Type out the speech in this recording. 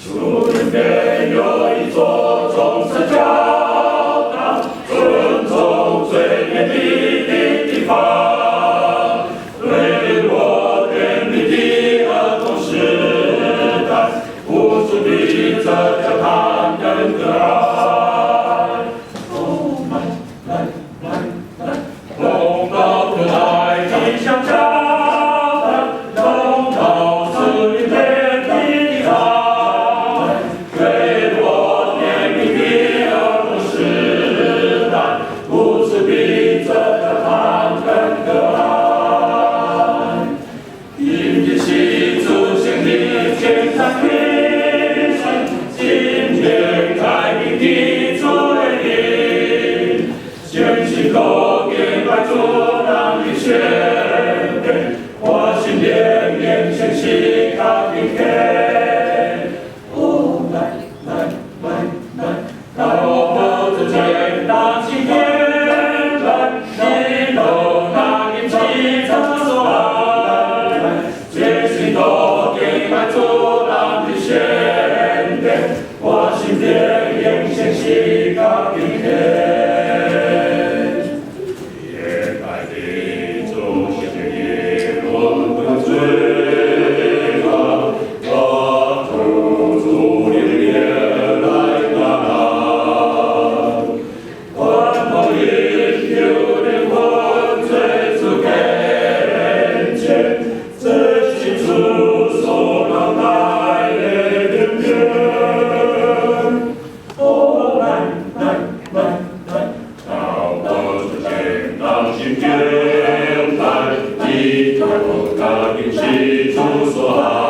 주님 되어 이 조종사教堂 遵从最严厉的地方，对我人民的儿童时代，无数比这教堂更可爱。梦到可爱的小教堂，梦到子民天地的爱，对我怜悯的儿童时代，无数比这教堂更可爱。迎接习祖先的天堂平顺，今天开明的主来临，全心投给白主让你宣备，我心连连全心靠平天。哦，来，到我这间大青天来，一路那年起走走来，全心投给白主让你宣备，我心连连全心靠平天。今天来，低头大兵西出所好。